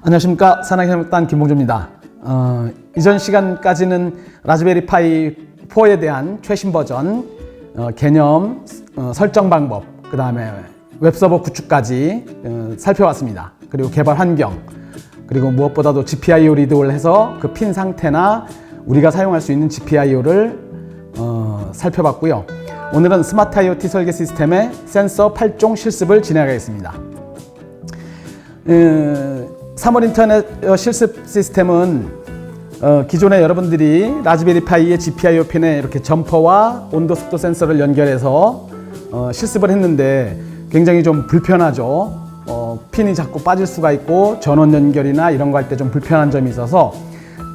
안녕하십니까. 산학협력단 김봉주입니다. 이전 시간까지는 라즈베리 파이 4에 대한 최신 버전, 개념, 설정 방법, 그 다음에 웹서버 구축까지 살펴봤습니다. 그리고 개발 환경, 그리고 무엇보다도 GPIO 리드를 해서 그 핀 상태나 우리가 사용할 수 있는 GPIO를 살펴봤고요. 오늘은 스마트 IoT 설계 시스템의 센서 8종 실습을 진행하겠습니다. 3월 인터넷 실습 시스템은 기존에 여러분들이 라즈베리 파이의 GPIO 핀에 이렇게 점퍼와 온도 습도 센서를 연결해서 실습을 했는데 굉장히 좀 불편하죠. 핀이 자꾸 빠질 수가 있고 전원 연결이나 이런 거 할 때 좀 불편한 점이 있어서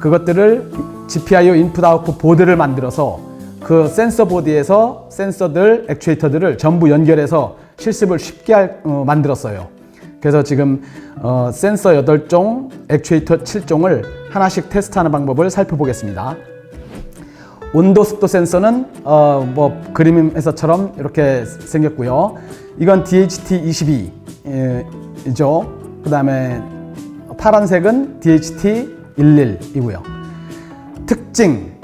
그것들을 GPIO 인풋 아웃풋 보드를 만들어서 그 센서 보드에서 센서들, 액추에이터들을 전부 연결해서 실습을 쉽게 만들었어요. 그래서 지금 센서 8종, 액추에이터 7종을 하나씩 테스트하는 방법을 살펴보겠습니다. 온도 습도 센서는 뭐 그림에서처럼 이렇게 생겼고요. 이건 DHT22죠. 그 다음에 파란색은 DHT11이고요. 특징,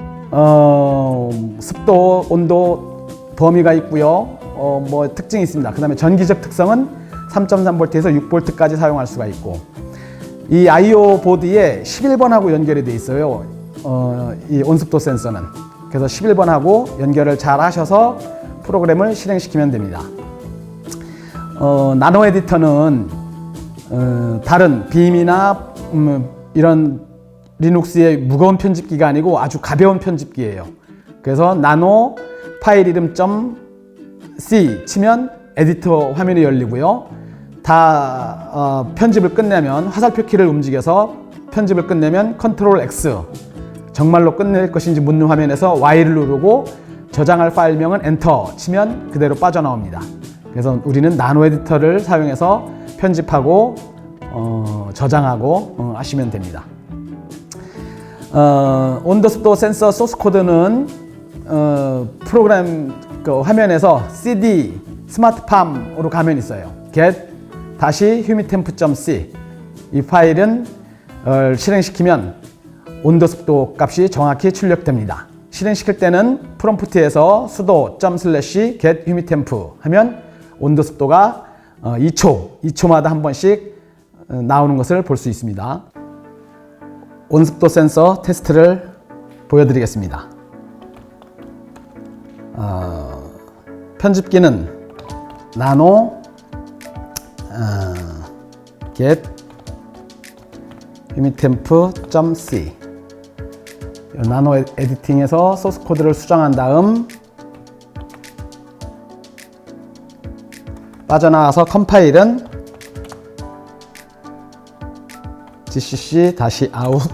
습도, 온도 범위가 있고요. 뭐 특징이 있습니다. 그 다음에 전기적 특성은 3.3V에서 6V까지 사용할 수가 있고, 이 I/O 보드에 11번하고 연결이 되어 있어요. 이 온습도 센서는. 그래서 11번하고 연결을 잘 하셔서 프로그램을 실행시키면 됩니다. 나노 에디터는 다른 빔이나 이런 리눅스의 무거운 편집기가 아니고 아주 가벼운 편집기예요. 그래서 나노 파일 이름 .c 치면 에디터 화면이 열리고요. 다 편집을 끝내면 화살표 키를 움직여서 편집을 끝내면 컨트롤 X, 정말로 끝낼 것인지 묻는 화면에서 Y를 누르고 저장할 파일명은 엔터 치면 그대로 빠져나옵니다. 그래서 우리는 나노 에디터를 사용해서 편집하고 저장하고 하시면 됩니다. 온도 습도 센서 소스 코드는 프로그램 그 화면에서 cd 스마트팜으로 가면 있어요. get-humitemp.c 이 파일은 실행시키면 온도 습도 값이 정확히 출력됩니다. 실행시킬 때는 프롬프트에서 sudo /get-humitemp 하면 온도 습도가 2초마다 한 번씩 나오는 것을 볼 수 있습니다. 온습도 센서 테스트를 보여드리겠습니다. 편집기는 나노 get humitemp.c 나노 에디팅에서 소스 코드를 수정한 다음 빠져나와서 컴파일은 gcc-out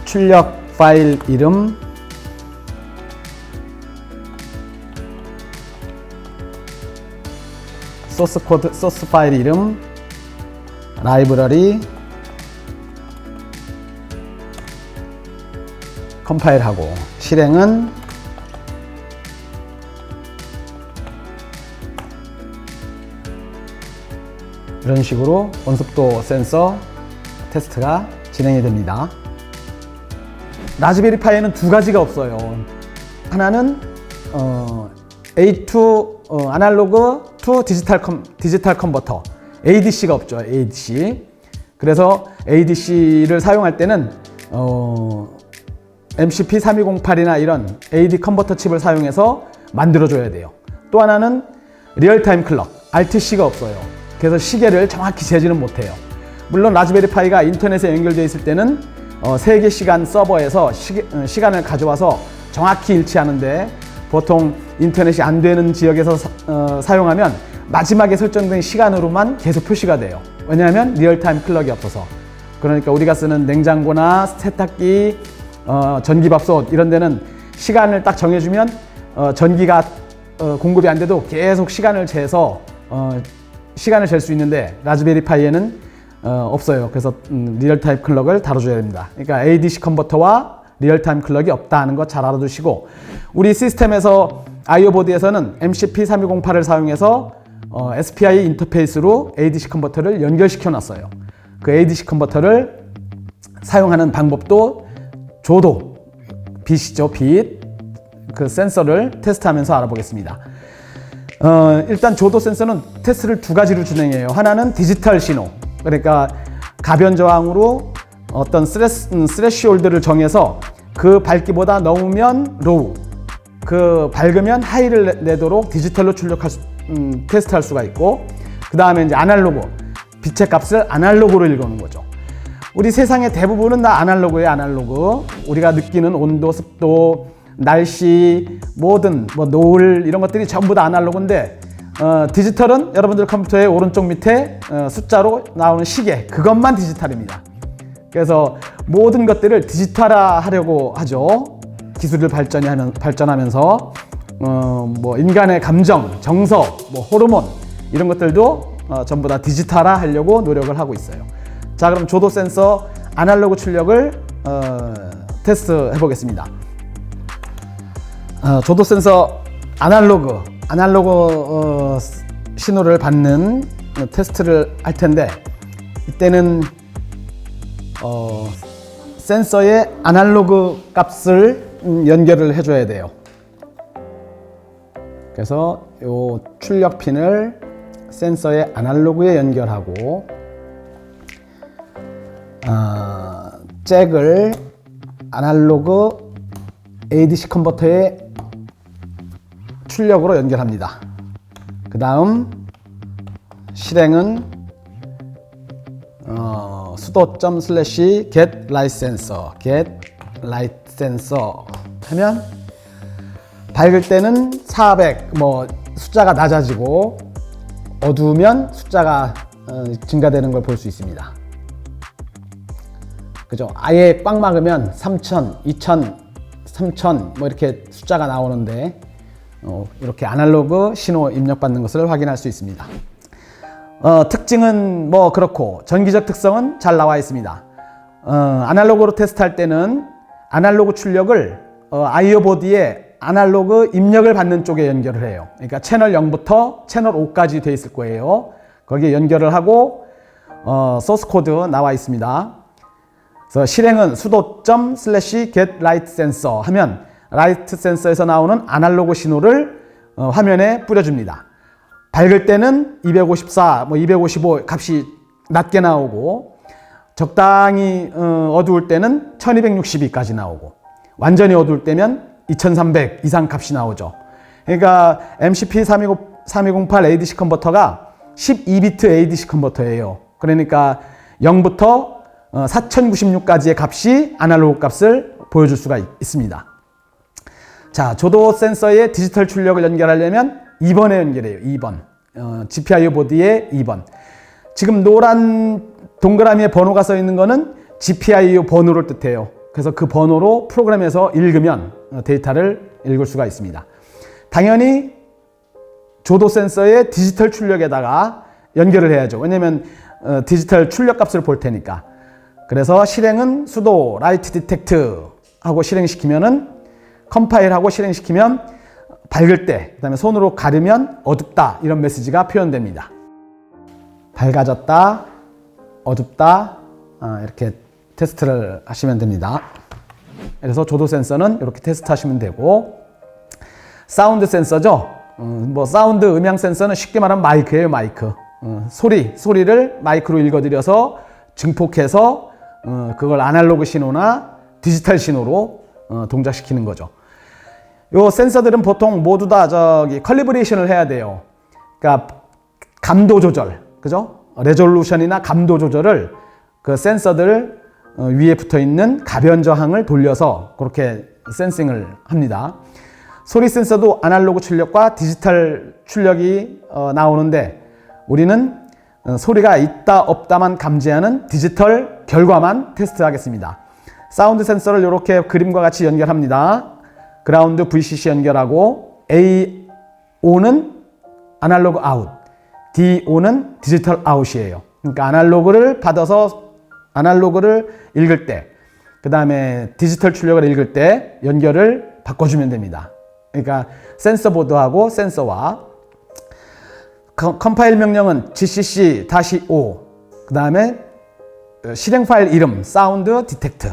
출력 파일 이름 소스 파일 이름 라이브러리 컴파일하고 실행은 이런 식으로 온습도 센서 테스트가 진행이 됩니다. 라즈베리 파이에는 두 가지가 없어요. 하나는 A2 아날로그 to 디지털 컨버터 ADC가 없죠. ADC. 그래서 ADC를 사용할 때는 MCP3208이나 이런 AD 컨버터 칩을 사용해서 만들어줘야 돼요. 또 하나는 리얼타임 클럭 RTC가 없어요. 그래서 시계를 정확히 재지는 못해요. 물론 라즈베리 파이가 인터넷에 연결되어 있을 때는 세계 시간 서버에서 시간을 가져와서 정확히 일치하는데, 보통 인터넷이 안 되는 지역에서 사용하면 마지막에 설정된 시간으로만 계속 표시가 돼요. 왜냐하면 리얼타임 클럭이 없어서. 그러니까 우리가 쓰는 냉장고나 세탁기, 전기밥솥 이런 데는 시간을 딱 정해주면 전기가 공급이 안 돼도 계속 시간을 재서 시간을 잴 수 있는데, 라즈베리 파이에는 없어요. 그래서 리얼타임 클럭을 다뤄줘야 됩니다. 그러니까 ADC 컨버터와 리얼타임 클럭이 없다 하는 거 잘 알아두시고, 우리 시스템에서 I/O 보드에서는 MCP3208을 사용해서 SPI 인터페이스로 ADC 컨버터를 연결시켜 놨어요. 그 ADC 컨버터를 사용하는 방법도 조도, 빛이죠, 빛. 그 센서를 테스트하면서 알아보겠습니다. 일단 조도 센서는 테스트를 두 가지로 진행해요. 하나는 디지털 신호, 그러니까 가변 저항으로 어떤 스레시홀드를 정해서 그 밝기보다 넘으면 로우, 그 밝으면 하이를 내도록 디지털로 테스트할 수가 있고, 그 다음에 이제 아날로그, 빛의 값을 아날로그로 읽어오는 거죠. 우리 세상의 대부분은 다 아날로그예요, 아날로그. 우리가 느끼는 온도, 습도, 날씨, 뭐든 뭐 노을 이런 것들이 전부 다 아날로그인데, 디지털은 여러분들 컴퓨터의 오른쪽 밑에 숫자로 나오는 시계, 그것만 디지털입니다. 그래서 모든 것들을 디지털화 하려고 하죠. 기술을 발전하면서 뭐 인간의 감정, 정서, 뭐 호르몬 이런 것들도 전부 다 디지털화 하려고 노력을 하고 있어요. 자, 그럼 조도 센서 아날로그 출력을 테스트 해보겠습니다. 조도 센서 아날로그 신호를 받는 테스트를 할 텐데, 이때는 센서의 아날로그 값을 연결을 해줘야 돼요. 그래서 이 출력 핀을 센서의 아날로그에 연결하고, 잭을 아날로그 ADC 컨버터에 출력으로 연결합니다. 그 다음 실행은 sudo./get light sensor 하면 밝을 때는 400, 뭐 숫자가 낮아지고 어두우면 숫자가 증가되는 걸 볼 수 있습니다. 그죠? 아예 꽉 막으면 3000, 2000, 3000 뭐 이렇게 숫자가 나오는데, 이렇게 아날로그 신호 입력받는 것을 확인할 수 있습니다. 특징은 뭐 그렇고, 전기적 특성은 잘 나와 있습니다. 아날로그로 테스트할 때는 아날로그 출력을 I/O 보드에 아날로그 입력을 받는 쪽에 연결을 해요. 그러니까 채널 0부터 채널 5까지 돼 있을 거예요. 거기에 연결을 하고, 소스 코드 나와 있습니다. 그래서 실행은 sudo./get light sensor 하면 라이트 센서에서 나오는 아날로그 신호를 화면에 뿌려줍니다. 밝을 때는 254, 뭐 255 값이 낮게 나오고, 적당히 어두울 때는 1262까지 나오고, 완전히 어두울 때면 2300 이상 값이 나오죠. 그러니까 MCP3208 ADC 컨버터가 12비트 ADC 컨버터예요. 그러니까 0부터 4096까지의 값이 아날로그 값을 보여줄 수가 있습니다. 자, 조도 센서의 디지털 출력을 연결하려면 2번에 연결해요. 2번. GPIO 보드의 2번. 지금 노란 동그라미에 번호가 써 있는 거는 GPIO 번호를 뜻해요. 그래서 그 번호로 프로그램에서 읽으면 데이터를 읽을 수가 있습니다. 당연히 조도 센서의 디지털 출력에다가 연결을 해야죠. 왜냐면 디지털 출력 값을 볼 테니까. 그래서 실행은 sudo light detect 하고 실행시키면은, 컴파일하고 실행시키면 밝을 때, 그 다음에 손으로 가르면 어둡다, 이런 메시지가 표현됩니다. 밝아졌다, 어둡다, 이렇게 테스트를 하시면 됩니다. 그래서 조도 센서는 이렇게 테스트 하시면 되고, 사운드 센서죠. 뭐 사운드 음향 센서는 쉽게 말하면 마이크예요, 마이크. 소리를 마이크로 읽어드려서 증폭해서 그걸 아날로그 신호나 디지털 신호로 동작시키는 거죠. 요 센서들은 보통 모두 다 컬리브레이션을 해야 돼요. 그러니까 감도 조절, 그죠? 레졸루션이나 감도 조절을 그 센서들 위에 붙어 있는 가변 저항을 돌려서 그렇게 센싱을 합니다. 소리 센서도 아날로그 출력과 디지털 출력이 나오는데, 우리는 소리가 있다 없다만 감지하는 디지털 결과만 테스트하겠습니다. 사운드 센서를 이렇게 그림과 같이 연결합니다. 그라운드 VCC 연결하고, AO는 아날로그 아웃, DO는 디지털 아웃이에요. 그러니까 아날로그를 받아서 아날로그를 읽을 때 그 다음에 디지털 출력을 읽을 때 연결을 바꿔주면 됩니다. 그러니까 센서 보드하고 센서와 컴파일 명령은 gcc-o 그 다음에 실행 파일 이름 사운드 디텍트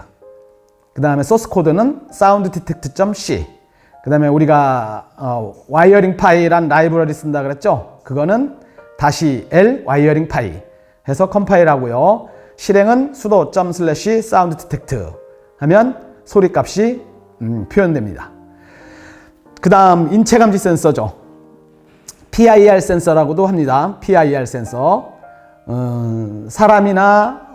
그 다음에 소스 코드는 사운드 디텍트.c 그 다음에 우리가 와이어링 파이란 라이브러리 쓴다 그랬죠? 그거는 -l 와이어링 파이 해서 컴파일하고요. 실행은 sudo sound detect 하면 소리 값이 표현됩니다. 그 다음 인체감지 센서죠. PIR 센서라고도 합니다. PIR 센서. 사람이나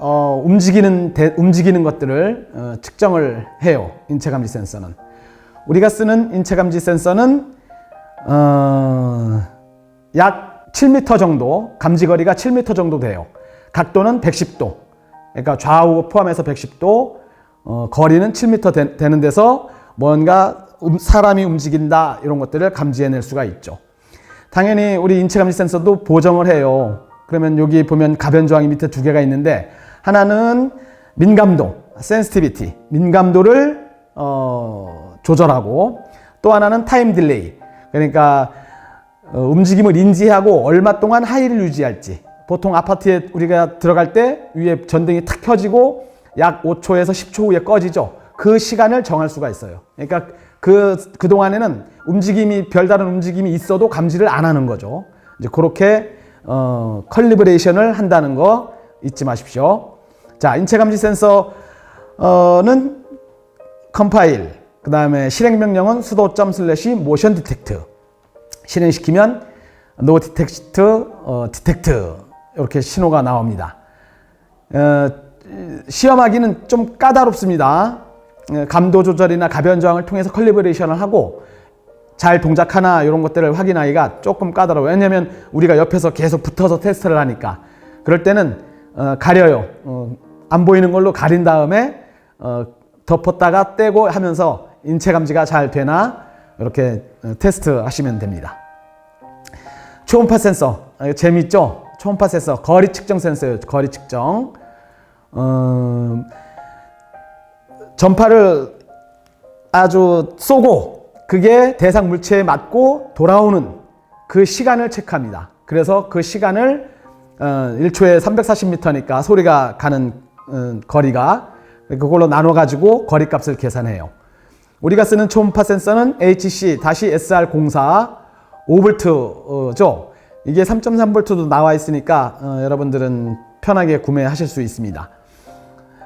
움직이는 것들을 측정을 해요. 인체감지 센서는. 우리가 쓰는 인체감지 센서는 약 7m 정도, 감지거리가 7m 정도 돼요. 각도는 110도. 그러니까 좌우 포함해서 110도, 거리는 7m 되는 데서 뭔가 사람이 움직인다 이런 것들을 감지해낼 수가 있죠. 당연히 우리 인체감지 센서도 보정을 해요. 그러면 여기 보면 가변 조항이 밑에 두 개가 있는데 하나는 민감도, sensitivity, 민감도를 조절하고 또 하나는 타임 딜레이, 그러니까 움직임을 인지하고 얼마 동안 하이를 유지할지. 보통 아파트에 우리가 들어갈 때 위에 전등이 탁 켜지고 약 5초에서 10초 후에 꺼지죠. 그 시간을 정할 수가 있어요. 그러니까 그동안에는 별다른 움직임이 있어도 감지를 안 하는 거죠. 이제 그렇게 컬리브레이션을 한다는 거 잊지 마십시오. 자, 인체감지 센서는 컴파일, 그 다음에 실행 명령은 sudo /motion detect. 실행시키면 no detect, detect 이렇게 신호가 나옵니다. 시험하기는 좀 까다롭습니다. 감도 조절이나 가변 저항을 통해서 컬리브레이션을 하고 잘 동작하나 이런 것들을 확인하기가 조금 까다로워요. 왜냐하면 우리가 옆에서 계속 붙어서 테스트를 하니까. 그럴 때는 가려요. 안 보이는 걸로 가린 다음에 덮었다가 떼고 하면서 인체 감지가 잘 되나 이렇게 테스트 하시면 됩니다. 초음파 센서 재밌죠? 초음파 센서 거리 측정 센서예요. 거리 측정. 전파를 아주 쏘고 그게 대상 물체에 맞고 돌아오는 그 시간을 체크합니다. 그래서 그 시간을 1초에 340m니까 소리가 가는 거리가 그걸로 나눠 가지고 거리 값을 계산해요. 우리가 쓰는 초음파 센서는 HC-SR04 5V죠. 이게 3.3V도 나와 있으니까 여러분들은 편하게 구매하실 수 있습니다.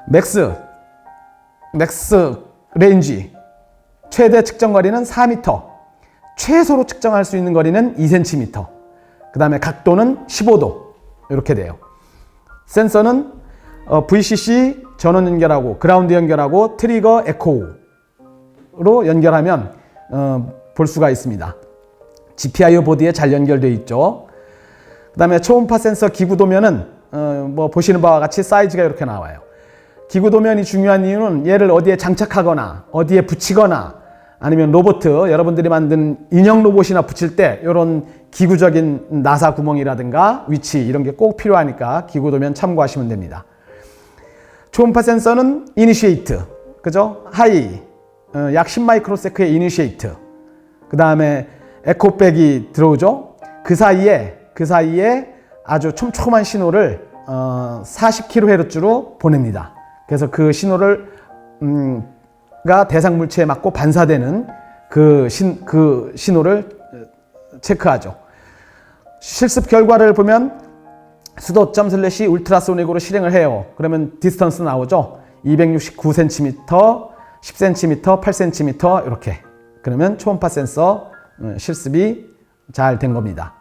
맥스 레인지 최대 측정 거리는 4m, 최소로 측정할 수 있는 거리는 2cm, 그 다음에 각도는 15도 이렇게 돼요. 센서는 VCC 전원 연결하고 그라운드 연결하고 트리거 에코로 연결하면 볼 수가 있습니다. GPIO 보드에 잘 연결되어 있죠. 그 다음에 초음파 센서 기구 도면은 보시는 바와 같이 사이즈가 이렇게 나와요. 기구 도면이 중요한 이유는 얘를 어디에 장착하거나 어디에 붙이거나 아니면 로봇, 여러분들이 만든 인형 로봇이나 붙일 때 이런 기구적인 나사 구멍이라든가 위치 이런 게 꼭 필요하니까 기구 도면 참고하시면 됩니다. 초음파 센서는 이니시에이트, 그죠? 하이, 약 10마이크로세크의 이니시에이트. 그 다음에 에코백이 들어오죠. 그 사이에 아주 촘촘한 신호를 40kHz로 보냅니다. 그래서 그 신호를 가 대상 물체에 맞고 반사되는 그 신호를 체크하죠. 실습 결과를 보면 sudo /ultrasonic으로 실행을 해요. 그러면 디스턴스 나오죠. 269cm, 10cm, 8cm 이렇게. 그러면 초음파 센서 실습이 잘 된 겁니다.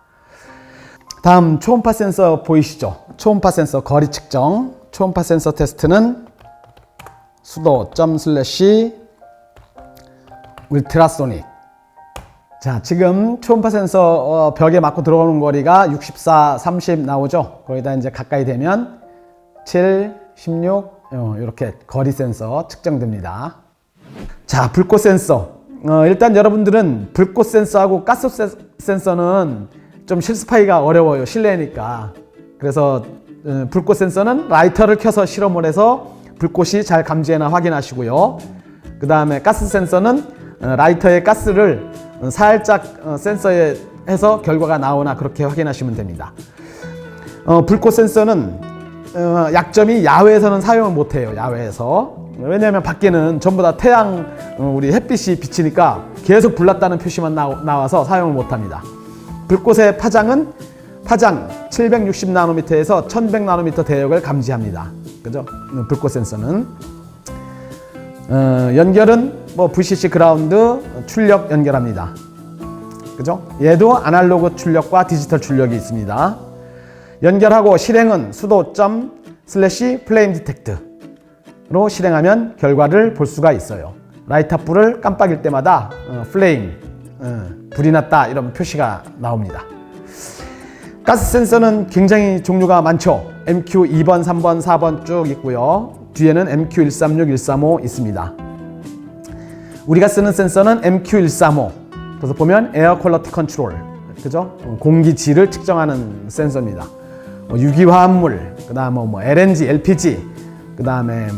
다음 초음파 센서 보이시죠? 초음파 센서 거리 측정. 초음파 센서 테스트는 sudo /ultrasonic. 자, 지금 초음파 센서 벽에 맞고 들어오는 거리가 64, 30 나오죠? 거기다 이제 가까이 되면 7, 16 이렇게 거리 센서 측정됩니다. 자, 불꽃 센서. 일단 여러분들은 불꽃 센서하고 가스 센서는 좀 실습하기가 어려워요. 실내니까. 그래서 불꽃 센서는 라이터를 켜서 실험을 해서 불꽃이 잘 감지해나 확인하시고요. 그 다음에 가스 센서는 라이터의 가스를 살짝 센서에 해서 결과가 나오나 그렇게 확인하시면 됩니다. 불꽃 센서는 약점이 야외에서는 사용을 못해요. 야외에서. 왜냐하면 밖에는 전부 다 태양 우리 햇빛이 비치니까 계속 불났다는 표시만 나와서 사용을 못합니다. 불꽃의 파장은 파장 760나노미터에서 1100나노미터 대역을 감지합니다. 그죠? 불꽃 센서는 연결은 뭐 VCC 그라운드 출력 연결합니다. 그죠? 얘도 아날로그 출력과 디지털 출력이 있습니다. 연결하고 실행은 수도 플레임 디텍트로 실행하면 결과를 볼 수가 있어요. 라이터 불을 깜빡일 때마다 플레임, 불이 났다 이런 표시가 나옵니다. 가스 센서는 굉장히 종류가 많죠. MQ 2번, 3번, 4번 쭉 있고요. 뒤에는 MQ 136, 135 있습니다. 우리가 쓰는 센서는 MQ 135. 그래서 보면 에어 퀄리티 컨트롤, 그죠? 공기질을 측정하는 센서입니다. 유기화합물, 그다음 뭐 LNG, LPG, 그다음에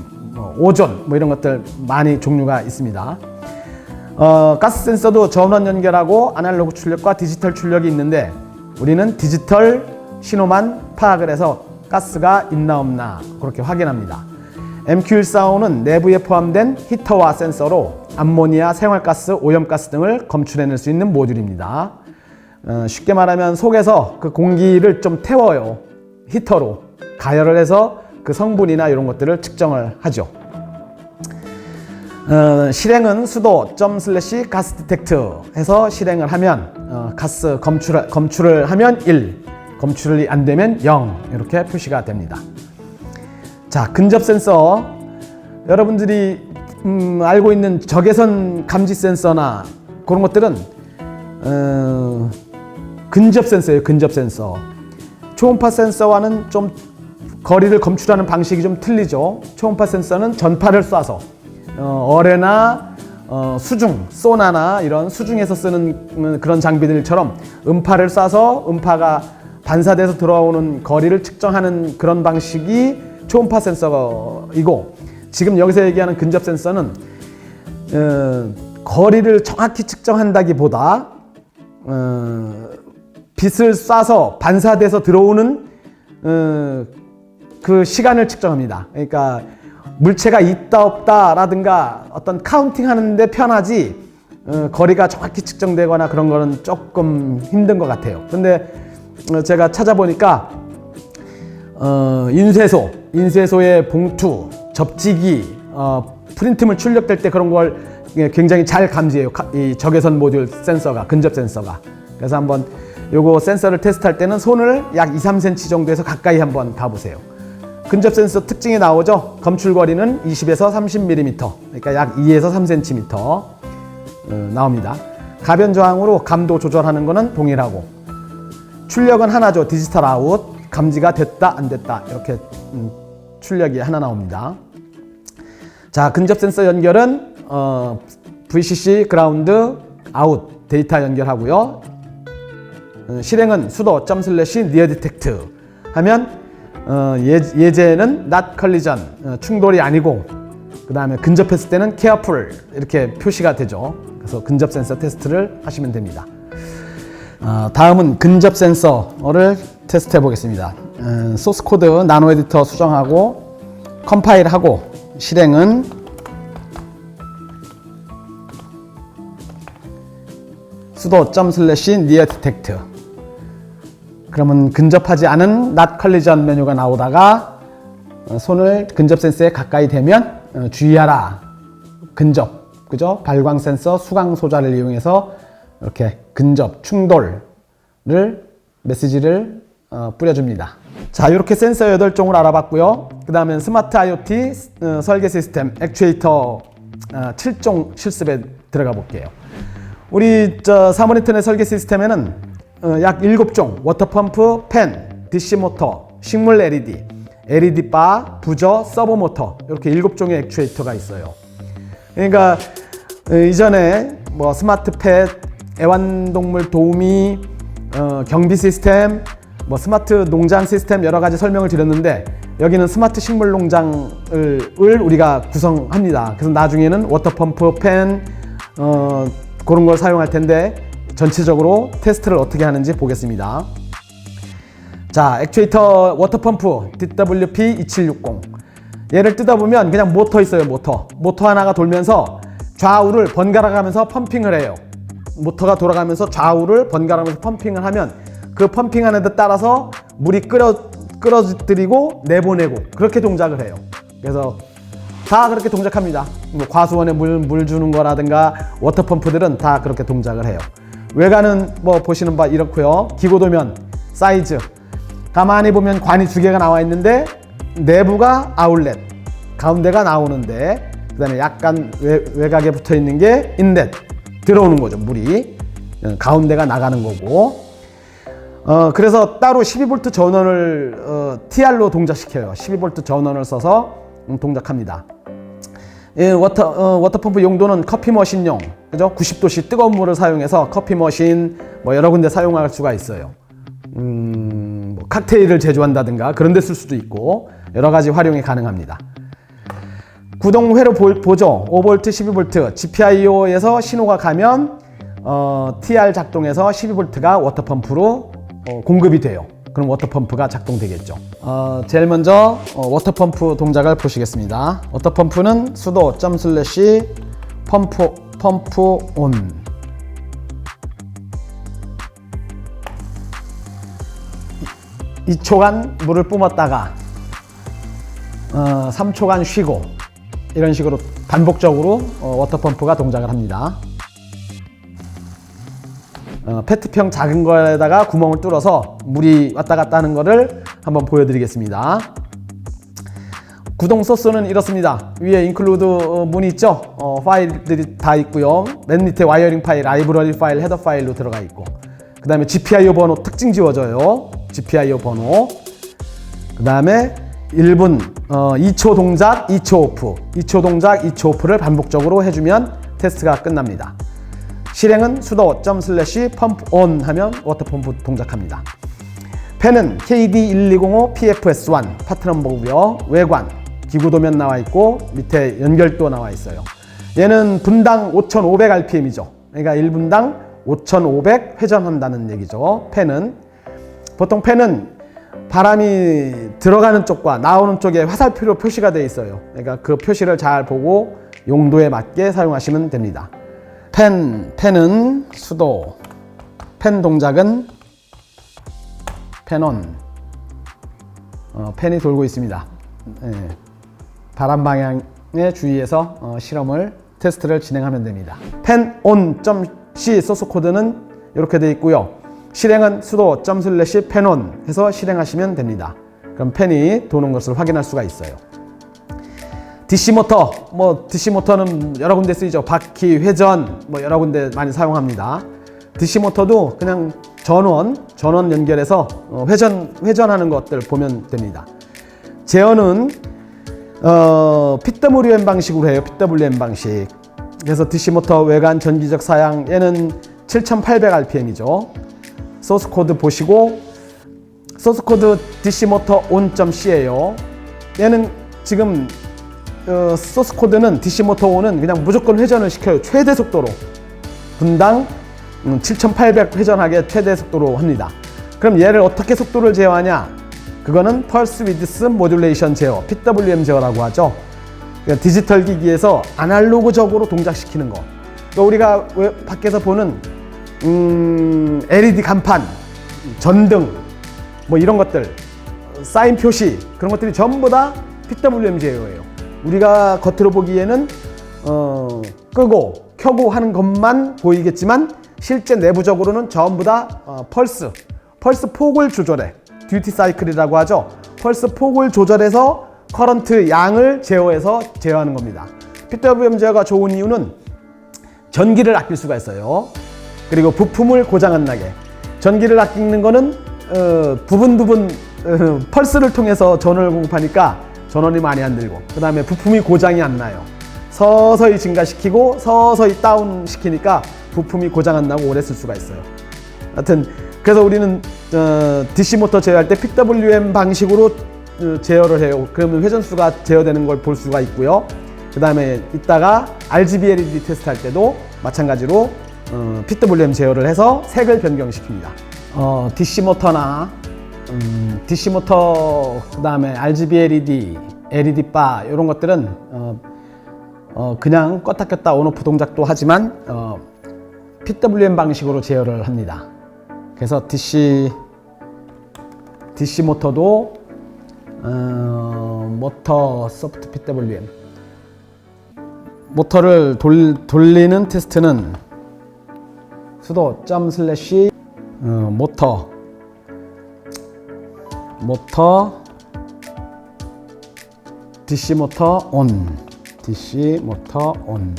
오존 이런 것들 많이 종류가 있습니다. 가스 센서도 전원 연결하고 아날로그 출력과 디지털 출력이 있는데 우리는 디지털 신호만 파악을 해서 가스가 있나 없나 그렇게 확인합니다. MQ145는 내부에 포함된 히터와 센서로 암모니아, 생활가스, 오염가스 등을 검출해낼 수 있는 모듈입니다. 쉽게 말하면 속에서 그 공기를 좀 태워요. 히터로 가열을 해서 그 성분이나 이런 것들을 측정을 하죠. 실행은 수도 가스 디텍트 해서 실행을 하면 가스 검출을 하면 1, 검출이 안 되면 0 이렇게 표시가 됩니다. 자, 근접 센서 여러분들이 알고 있는 적외선 감지 센서나 그런 것들은 근접 센서예요. 근접 센서. 초음파 센서와는 좀 거리를 검출하는 방식이 좀 틀리죠. 초음파 센서는 전파를 쏴서 어뢰나 수중, 소나나 이런 수중에서 쓰는 그런 장비들처럼 음파를 쏴서 음파가 반사돼서 들어오는 거리를 측정하는 그런 방식이 초음파 센서이고, 지금 여기서 얘기하는 근접 센서는 거리를 정확히 측정한다기보다 빛을 쏴서 반사돼서 들어오는 그 시간을 측정합니다. 그러니까 물체가 있다 없다 라든가 어떤 카운팅 하는데 편하지 거리가 정확히 측정되거나 그런 거는 조금 힘든 것 같아요. 근데 제가 찾아보니까 인쇄소의 봉투, 접지기, 프린트물 출력될 때 그런 걸 굉장히 잘 감지해요. 이 적외선 모듈 센서가, 근접 센서가. 그래서 한번 요거 센서를 테스트할 때는 손을 약 2, 3cm 정도에서 가까이 한번 가보세요. 근접 센서 특징이 나오죠. 검출거리는 20에서 30mm, 그러니까 약 2에서 3cm 나옵니다. 가변 저항으로 감도 조절하는 거는 동일하고, 출력은 하나죠. 디지털 아웃, 감지가 됐다 안 됐다 이렇게 출력이 하나 나옵니다. 자, 근접 센서 연결은 VCC 그라운드 아웃 데이터 연결하고요. 실행은 수도 near detect 하면 예제는 not collision, 충돌이 아니고, 그 다음에 근접했을 때는 careful 이렇게 표시가 되죠. 그래서 근접 센서 테스트를 하시면 됩니다. 다음은 근접 센서를 테스트해 보겠습니다. 소스 코드 나노 에디터 수정하고 컴파일하고 실행은 sudo near detect. 그러면 근접하지 않은 not collision 메뉴가 나오다가 손을 근접 센서에 가까이 대면 주의하라. 근접, 그죠? 발광 센서 수강 소자를 이용해서 이렇게 근접, 충돌을 메시지를 뿌려줍니다. 자, 이렇게 센서 8종을 알아봤고요. 그 다음에 스마트 IoT 설계 시스템 액추에이터 7종 실습에 들어가 볼게요. 우리 사물 인터넷 설계 시스템에는 약 7종, 워터펌프, 팬, DC 모터, 식물 LED, LED 바, 부저, 서버 모터 이렇게 7종의 액추에이터가 있어요. 그러니까 이전에 뭐 스마트 펫, 애완동물 도우미, 경비 시스템, 뭐 스마트 농장 시스템 여러 가지 설명을 드렸는데, 여기는 스마트 식물 농장을 우리가 구성합니다. 그래서 나중에는 워터펌프, 팬 그런 걸 사용할 텐데 전체적으로 테스트를 어떻게 하는지 보겠습니다. 자, 액추에이터 워터펌프 DWP2760 얘를 뜯어보면 그냥 모터 있어요. 모터 하나가 돌면서 좌우를 번갈아 가면서 펌핑을 해요. 모터가 돌아가면서 좌우를 번갈아 가면서 펌핑을 하면 그 펌핑하는 데 따라서 물이 끌어들이고 내보내고 그렇게 동작을 해요. 그래서 다 그렇게 동작합니다. 뭐 과수원에 물 주는 거라든가 워터펌프들은 다 그렇게 동작을 해요. 외관은 뭐 보시는 바 이렇고요. 기고도면 사이즈 가만히 보면 관이 두 개가 나와 있는데 내부가 아울렛, 가운데가 나오는데 그 다음에 약간 외곽에 붙어 있는 게 인렛, 들어오는 거죠. 물이 가운데가 나가는 거고 그래서 따로 12V 전원을 TR로 동작시켜요. 12V 전원을 써서 동작합니다. 워터펌프 용도는 커피 머신용, 그죠? 90도씨 뜨거운 물을 사용해서 커피 머신 뭐 여러 군데 사용할 수가 있어요. 뭐 칵테일을 제조한다든가 그런 데 쓸 수도 있고 여러 가지 활용이 가능합니다. 구동회로 보죠. 5V, 12V, GPIO에서 신호가 가면 TR 작동해서 12V가 워터펌프로 공급이 돼요. 그럼 워터펌프가 작동되겠죠. 제일 먼저 워터펌프 동작을 보시겠습니다. 워터펌프는 수도 펌프 온 2초간 물을 뿜었다가 3초간 쉬고 이런 식으로 반복적으로 워터펌프가 동작을 합니다. 페트병 작은 거에다가 구멍을 뚫어서 물이 왔다 갔다 하는 거를 한번 보여드리겠습니다. 구동 소스는 이렇습니다. 위에 인클루드 문이 있죠. 파일들이 다 있고요. 맨 밑에 와이어링 파일, 라이브러리 파일, 헤더 파일로 들어가 있고 그 다음에 GPIO 번호 특징 지워져요. GPIO 번호. 그 다음에 1분 2초 동작 2초 오프 2초 동작 2초 오프를 반복적으로 해주면 테스트가 끝납니다. 실행은 수도 펌프 온 하면 워터펌프 동작합니다. 펜은 KD1205 PFS1 파트 넘버고요. 외관 기구도면 나와 있고 밑에 연결도 나와 있어요. 얘는 분당 5500rpm이죠. 그러니까 1분당 5500 회전한다는 얘기죠. 펜은 보통 펜은 바람이 들어가는 쪽과 나오는 쪽에 화살표로 표시가 되어 있어요. 그러니까 그 표시를 잘 보고 용도에 맞게 사용하시면 됩니다. 펜은 수도, 펜 동작은 펜온, 펜이 돌고 있습니다. 바람 방향에 주의해서 테스트를 진행하면 됩니다. 펜온.c 소스 코드는 이렇게 되어 있고요. 실행은 수도 펜온 해서 실행하시면 됩니다. 그럼 펜이 도는 것을 확인할 수가 있어요. DC 모터, DC 모터는 여러 군데 쓰이죠. 바퀴, 회전, 여러 군데 많이 사용합니다. DC 모터도 그냥 전원 연결해서 회전하는 것들 보면 됩니다. 제어는 PWM 방식으로 해요. PWM 방식. 그래서 DC 모터 외관 전기적 사양 얘는 7800rpm이죠. 소스 코드 보시고 소스 코드 DC 모터 on.c예요. 얘는 지금 소스 코드는 DC 모터 on은 그냥 무조건 회전을 시켜요. 최대 속도로 분당 7800 회전하게 최대 속도로 합니다. 그럼 얘를 어떻게 속도를 제어하냐? 그거는 펄스 위드스 모듈레이션 제어, PWM 제어라고 하죠. 그러니까 디지털 기기에서 아날로그적으로 동작시키는 거. 그러니까 우리가 밖에서 보는 LED 간판, 전등, 이런 것들, 사인 표시 그런 것들이 전부 다 PWM 제어예요. 우리가 겉으로 보기에는 끄고 켜고 하는 것만 보이겠지만 실제 내부적으로는 전부 다 펄스 폭을 조절해. 듀티 사이클이라고 하죠. 펄스 폭을 조절해서 커런트 양을 제어하는 겁니다. PWM 제어가 좋은 이유는 전기를 아낄 수가 있어요. 그리고 부품을 고장 안 나게. 전기를 아끼는 거는 부분 펄스를 통해서 전원을 공급하니까 전원이 많이 안 들고, 그 다음에 부품이 고장이 안 나요. 서서히 증가시키고 서서히 다운 시키니까 부품이 고장 안 나고 오래 쓸 수가 있어요. 하여튼 그래서 우리는 DC 모터 제어할 때 PWM 방식으로 제어를 해요. 그러면 회전수가 제어되는 걸 볼 수가 있고요. 그 다음에 이따가 RGB LED 테스트 할 때도 마찬가지로 PWM 제어를 해서 색을 변경시킵니다. DC 모터나 DC 모터, 그 다음에 RGB LED, LED 바 이런 것들은 그냥 껐다 켰다 온오프 동작도 하지만 PWM 방식으로 제어를 합니다. 그래서 DC 모터도 모터 소프트 PWM 모터를 돌리는 테스트는 수도 // 모터 DC 모터 온 DC 모터 온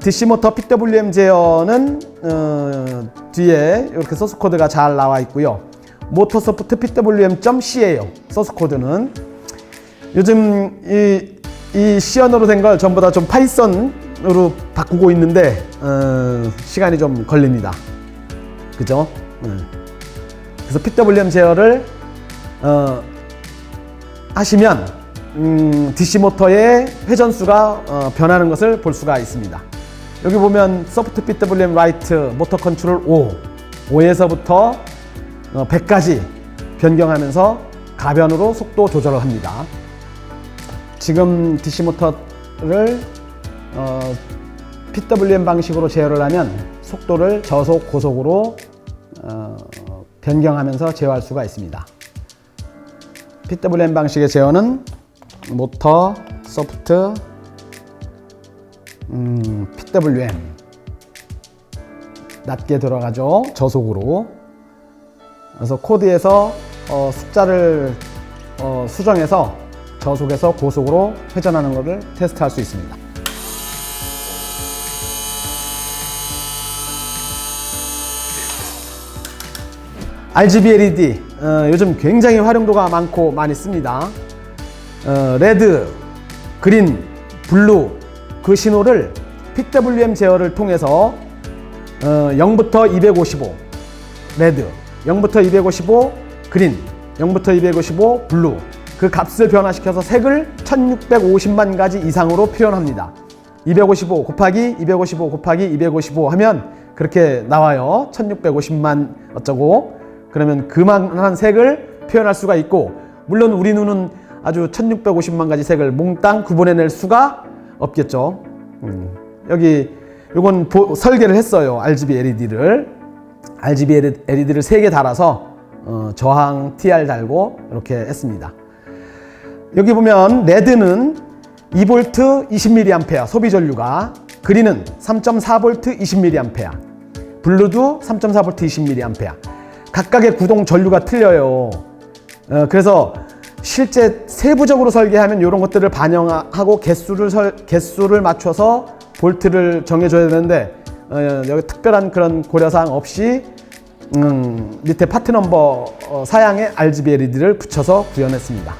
DC 모터 PWM 제어는 뒤에 이렇게 소스 코드가 잘 나와 있고요. 모터소프트 PWM.C예요. 소스 코드는 요즘 이 C 언어로 된 걸 전부 다 좀 파이썬으로 바꾸고 있는데 시간이 좀 걸립니다. 그죠? 그래서 PWM 제어를 하시면 DC 모터의 회전수가 변하는 것을 볼 수가 있습니다. 여기 보면 소프트 PWM 라이트 모터 컨트롤 5에서부터 100까지 변경하면서 가변으로 속도 조절을 합니다. 지금 DC 모터를 PWM 방식으로 제어를 하면 속도를 저속, 고속으로 변경하면서 제어할 수가 있습니다. PWM 방식의 제어는 모터, 소프트, PWM 낮게 들어가죠. 저속으로. 그래서 코드에서 숫자를 수정해서 저속에서 고속으로 회전하는 것을 테스트할 수 있습니다. RGB LED 요즘 굉장히 활용도가 많고 많이 씁니다. 레드, 그린, 블루 그 신호를 PWM 제어를 통해서 0부터 255 레드, 0부터 255 그린, 0부터 255 블루 그 값을 변화시켜서 색을 1650만 가지 이상으로 표현합니다. 255 곱하기 255 곱하기 255 하면 그렇게 나와요. 1650만 어쩌고. 그러면 그만한 색을 표현할 수가 있고, 물론 우리 눈은 아주 1650만 가지 색을 몽땅 구분해낼 수가 없겠죠. 여기 요건 설계를 했어요. RGB LED를 3개 달아서 저항 TR 달고 이렇게 했습니다. 여기 보면 레드는 2V 20mA 소비 전류가, 그린은 3.4V 20mA, 블루도 3.4V 20mA. 각각의 구동 전류가 틀려요. 그래서 실제 세부적으로 설계하면 이런 것들을 반영하고 개수를 맞춰서 볼트를 정해줘야 되는데 여기 특별한 그런 고려사항 없이 밑에 파트 넘버 사양의 RGB LED를 붙여서 구현했습니다.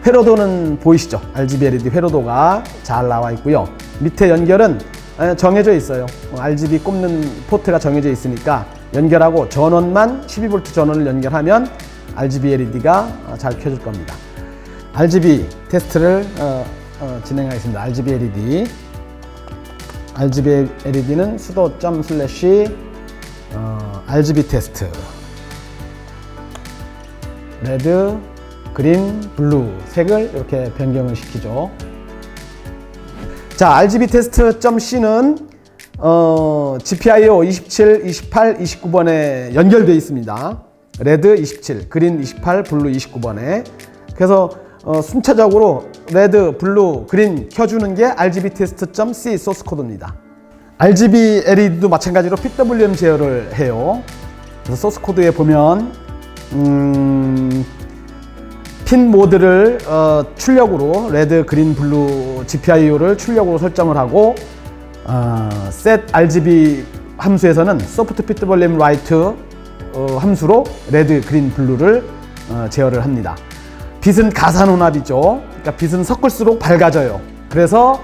회로도는 보이시죠? RGB LED 회로도가 잘 나와 있고요. 밑에 연결은 정해져 있어요. RGB 꼽는 포트가 정해져 있으니까 연결하고 전원만 12V 전원을 연결하면 RGB LED가 잘 켜질 겁니다. RGB 테스트를 진행하겠습니다. RGB LED는 수도 // RGB 테스트 레드, 그린, 블루 색을 이렇게 변경을 시키죠. 자, RGB 테스트 .C는 GPIO 27, 28, 29번에 연결되어 있습니다. 레드 27, 그린 28, 블루 29번에. 그래서 순차적으로 레드, 블루, 그린 켜주는 게 RGB 테스트 .C 소스 코드입니다. RGB LED도 마찬가지로 PWM 제어를 해요. 그래서 소스 코드에 보면 핀 모드를 출력으로 레드, 그린, 블루 GPIO를 출력으로 설정을 하고 set RGB 함수에서는 소프트 PWM 라이트 함수로 레드, 그린, 블루를 제어를 합니다. 빛은 가산혼합이죠. 그러니까 빛은 섞을수록 밝아져요. 그래서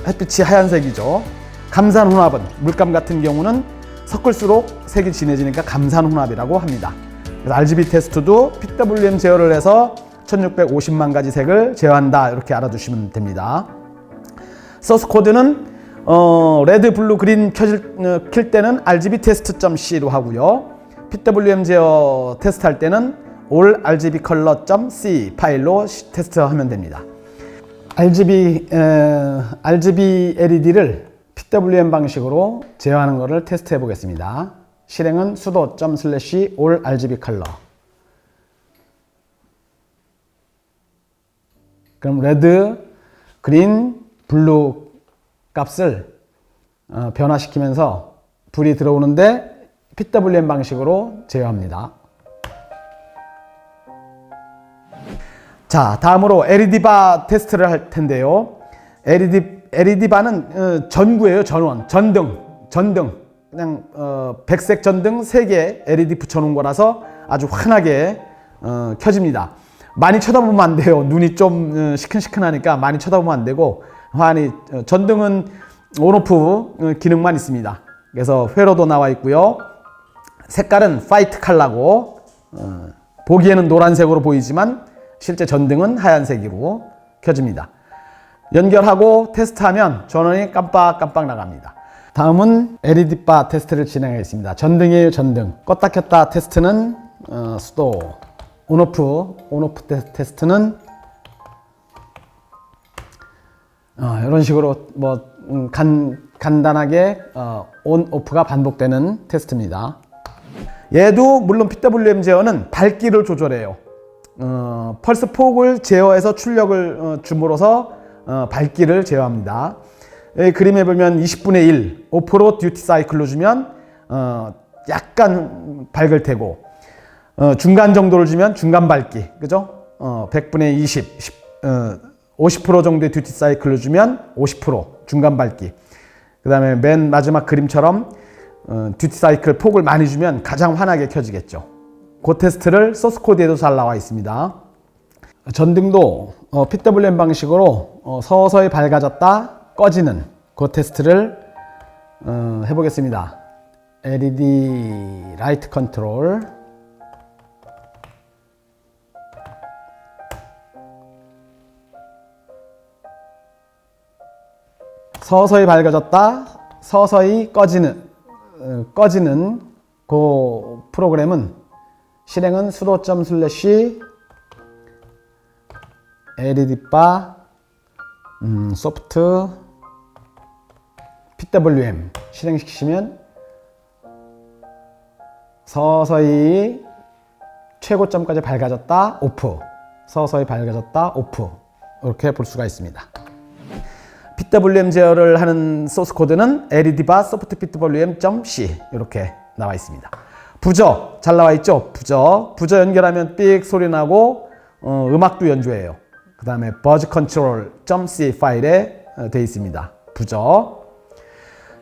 햇빛이 하얀색이죠. 감산 혼합은 물감 같은 경우는 섞을수록 색이 진해지니까 감산 혼합이라고 합니다. 그래서 RGB 테스트도 PWM 제어를 해서 1650만 가지 색을 제어한다, 이렇게 알아두시면 됩니다. 소스 코드는 레드, 블루, 그린 킬 때는 RGB 테스트.c로 하고요. PWM 제어 테스트할 때는 all RGB color.c 파일로 테스트하면 됩니다. RGB LED를 PWM 방식으로 제어하는 것을 테스트해 보겠습니다. 실행은 sudo all RGB color. 그럼 레드, 그린, 블루 값을 변화시키면서 불이 들어오는데 PWM 방식으로 제어합니다. 자, 다음으로 LED 바 테스트를 할 텐데요. LED 바는 전구예요. 전등. 그냥 백색 전등 3개 LED 붙여놓은 거라서 아주 환하게 켜집니다. 많이 쳐다보면 안 돼요. 눈이 좀 시큰시큰하니까 많이 쳐다보면 안 되고, 환히 전등은 온오프 기능만 있습니다. 그래서 회로도 나와 있고요. 색깔은 화이트 컬러고 보기에는 노란색으로 보이지만 실제 전등은 하얀색으로 켜집니다. 연결하고 테스트하면 전원이 깜빡깜빡 나갑니다. 다음은 LED 바 테스트를 진행하겠습니다. 전등이에요, 전등. 껐다 켰다 테스트는 sudo 온오프 테스트는 이런 식으로 간단하게 온오프가 반복되는 테스트입니다. 얘도 물론 PWM 제어는 밝기를 조절해요. 펄스 폭을 제어해서 출력을 줌으로써 밝기를 제어합니다. 여기 그림에 보면 20분의 1 오프로 듀티 사이클로 주면 약간 밝을 테고, 중간 정도를 주면 중간 밝기, 그죠? 100분의 20, 50% 정도의 듀티 사이클로 주면 50% 중간 밝기. 그 다음에 맨 마지막 그림처럼 듀티 사이클 폭을 많이 주면 가장 환하게 켜지겠죠. 그 테스트를 소스 코드에도 잘 나와 있습니다. 전등도 PWM 방식으로 서서히 밝아졌다 꺼지는 그 테스트를 해보겠습니다. LED 라이트 컨트롤. 서서히 밝아졌다 서서히 꺼지는 그 프로그램은 실행은 sudo LED 바 소프트 PWM 실행시키시면 서서히 최고점까지 밝아졌다 오프, 서서히 밝아졌다 오프, 이렇게 볼 수가 있습니다. PWM 제어를 하는 소스 코드는 LED 바 소프트 PWM.c 이렇게 나와 있습니다. 부저 잘 나와 있죠? 부저 연결하면 삑 소리 나고 음악도 연주해요. 그 다음에 버즈 컨트롤.c 파일에 되어 있습니다. 부저.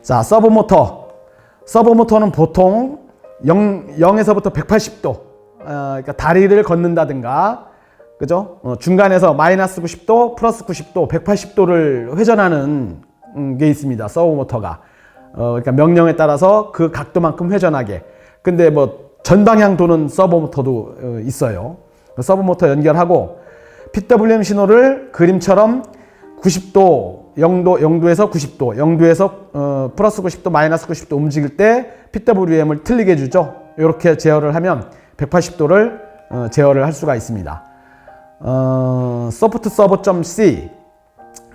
자, 서브모터는 보통 0에서부터 180도, 그러니까 다리를 걷는다든가, 그죠? 중간에서 마이너스 90도, 플러스 90도, 180도를 회전하는 게 있습니다. 서브모터가. 그러니까 명령에 따라서 그 각도만큼 회전하게. 근데 뭐 전방향 도는 서브모터도 있어요. 서브모터 연결하고 PWM 신호를 그림처럼 90도, 0도에서 90도, 0도에서 플러스 90도, 마이너스 90도 움직일 때 PWM을 틀리게 해주죠. 이렇게 제어를 하면 180도를 제어를 할 수가 있습니다. soft servo.c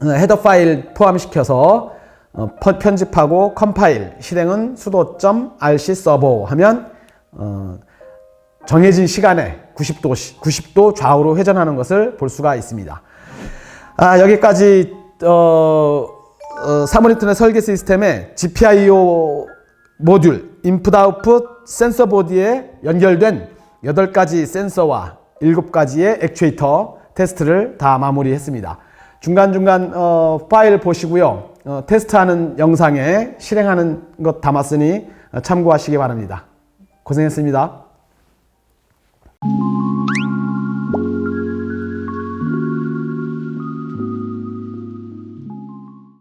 헤더 파일 포함시켜서 편집하고 컴파일, 실행은 sudo.rc servo 하면 정해진 시간에 90도 좌우로 회전하는 것을 볼 수가 있습니다. 여기까지 사모니터넷 설계 시스템의 GPIO 모듈, 인풋 아웃풋 센서 보드에 연결된 8가지 센서와 7가지의 액추에이터 테스트를 다 마무리했습니다. 중간중간 파일 보시고요. 테스트하는 영상에 실행하는 것 담았으니 참고하시기 바랍니다. 고생했습니다.